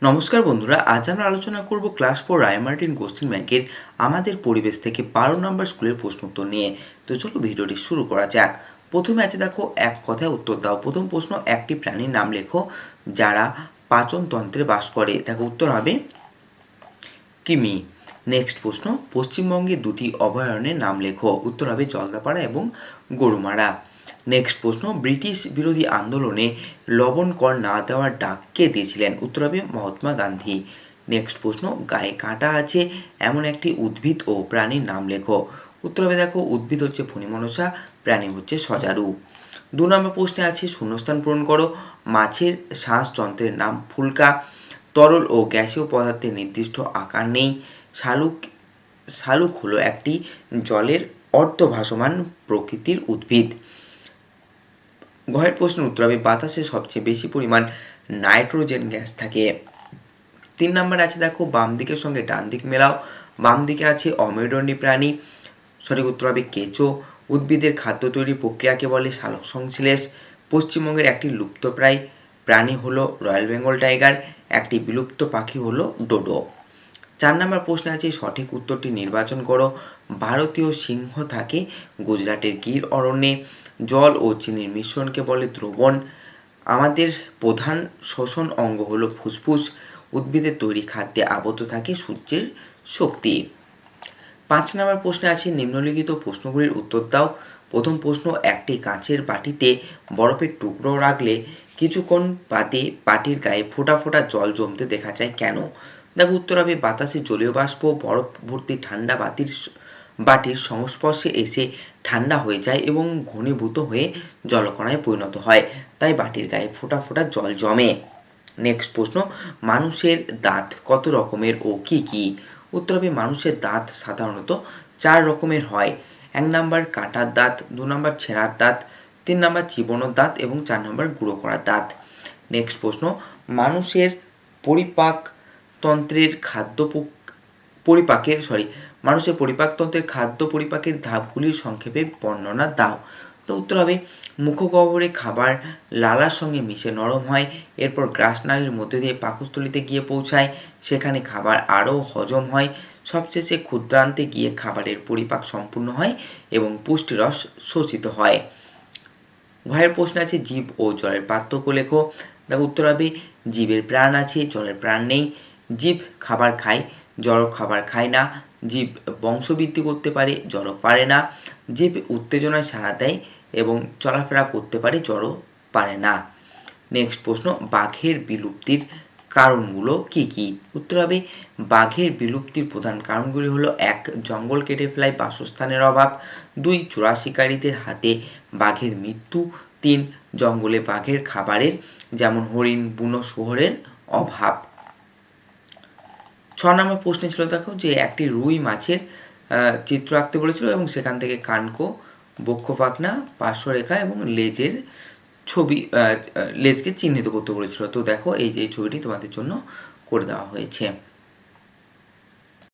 নমস্কার বন্ধুরা, আজ আমরা আলোচনা করব ক্লাস 4 রায়মার্টিন কোশ্চেন ব্যাংকের আমাদের পরিবেশ থেকে 12 নম্বর স্কুলের প্রশ্ন উত্তর নিয়ে। তো চলো ভিডিওটি শুরু করা যাক। প্রথমে আছে দেখো, এক কথায় উত্তর দাও। প্রথম প্রশ্ন, একটি প্রাণীর নাম লেখো যারা পাচনতন্ত্রে বাস করে। দেখো উত্তর হবে কৃমি। নেক্সট প্রশ্ন, পশ্চিমবঙ্গে দুটি অভয়ারণ্যের নাম লেখো। উত্তর হবে জলদাপাড়া এবং গরুমারা। নেক্সট প্রশ্ন, ব্রিটিশ বিরোধী আন্দোলনে লবণ কর না দেওয়ার ডাক কে দিয়েছিলেন? উত্তর হবে মহাত্মা গান্ধী। নেক্সট প্রশ্ন, গায়ে কাঁটা আছে এমন একটি উদ্ভিদ ও প্রাণীর নাম লেখো। উত্তর হবে দেখো, উদ্ভিদ হচ্ছে ফণিমনসা, প্রাণী হচ্ছে সজারু। 2 নম্বর প্রশ্নে আছে শূন্যস্থান পূরণ করো। মাছের শ্বাসযন্ত্রের নাম ফুলকা। তরল ও গ্যাসীয় পদার্থের নির্দিষ্ট আকার নেই। শালুক শালুক হলো একটি জলের অর্ধভাসমান প্রকৃতির উদ্ভিদ। ঘয়ের প্রশ্নের উত্তর হবে বাতাসে সবচেয়ে বেশি পরিমাণ নাইট্রোজেন গ্যাস থাকে। 3 নম্বর আছে দেখো, বাম দিকের সঙ্গে ডান দিক মেলাও। বাম দিকে আছে অমেরুদণ্ডী প্রাণী, সঠিক উত্তর হবে কেঁচো। উদ্ভিদের খাদ্য তৈরির প্রক্রিয়াকে বলে সালোক সংশ্লেষ। পশ্চিমবঙ্গের একটি লুপ্তপ্রায় প্রাণী হলো রয়্যাল বেঙ্গল টাইগার। একটি বিলুপ্ত পাখি হলো ডোডো। 4 নম্বর প্রশ্নে আছে সঠিক উত্তরটি নির্বাচন করো। ভারতীয় সিংহ থাকে গুজরাটের গির অরণ্যে। জল ও চিনির মিশ্রণকে বলে দ্রবণ। আমাদের প্রধান শ্বসন অঙ্গ হলো ফুসফুস। উদ্ভিদের তৈরি খাদ্যে আবদ্ধ থাকে সূর্যের শক্তি। 5 নম্বর প্রশ্নে আছে নিম্নলিখিত প্রশ্নগুলির উত্তর দাও। প্রথম প্রশ্ন, একটি কাঁচের বাটিতে বরফের টুকরো রাখলে কিছুক্ষণ বাদে বাটির গায়ে ফোঁটা ফোঁটা জল জমতে দেখা যায় কেন? দেখো উত্তর হবে বাতাসে জলীয় বাষ্প বরফ ভর্তি ঠান্ডা বাটির সংস্পর্শে এসে ঠান্ডা হয়ে যায় এবং ঘনীভূত হয়ে জলকণায় পরিণত হয়, তাই বাটির গায়ে ফোঁটা ফোঁটা জল জমে। নেক্সট প্রশ্ন, মানুষের দাঁত কত রকমের ও কি কি? উত্তর হবে মানুষের দাঁত সাধারণত 4 রকমের হয়। 1 নাম্বার কাঁটার দাঁত, 2 নাম্বার ছেঁড়ার দাঁত, 3 নাম্বার চিবোনোর দাঁত এবং 4 নাম্বার গুঁড়ো করার দাঁত। নেক্সট প্রশ্ন, মানুষের পরিপাকতন্ত্রের মানুষের পরিপাকতন্ত্রের খাদ্য পরিপাকের ধাপগুলির সংক্ষেপে বর্ণনা দাও। তো উত্তর হবে মুখগহ্বরে খাবার লালার সঙ্গে মিশে নরম হয়, এরপর গ্রাসনালীর মধ্যে দিয়ে পাকস্থলীতে গিয়ে পৌঁছায়, সেখানে খাবার আরও হজম হয়, সবশেষে ক্ষুদ্রান্তে গিয়ে খাবারের পরিপাক সম্পূর্ণ হয় এবং পুষ্টিরস শোষিত হয়। ঘয়ের প্রশ্ন আছে জীব ও জলের পার্থক্য লেখো। দেখো উত্তর হবে জীবের প্রাণ আছে, জলের প্রাণ নেই। জীব খাবার খায়, জল খাবার খায় না। জীব বংশবৃদ্ধি করতে পারে, জলও পারে না। জীব উত্তেজনায় সাড়া দেয় এবং চলাফেরা করতে পারে, জলও পারে না। নেক্সট প্রশ্ন, বাঘের বিলুপ্তির কারণগুলো কি কি? উত্তর হবে বাঘের বিলুপ্তির প্রধান কারণগুলি হলো 1 জঙ্গল কেটে ফেলায় বাসস্থানের অভাব, 2 চোরা শিকারীদের হাতে বাঘের মৃত্যু, 3 জঙ্গলে বাঘের খাবারের যেমন হরিণ বুনো শুয়োরের অভাব। 6 নম্বর প্রশ্নে ছিল দেখো যে একটি রুই মাছের চিত্র আঁকতে বলেছিল এবং সেখান থেকে কানকো, বক্ষ পাখনা, পার্শ্বরেখা এবং লেজকে চিহ্নিত করতে বলেছিল। তো দেখো এই যে ছবিটি তোমাদের জন্য করে দেওয়া হয়েছে।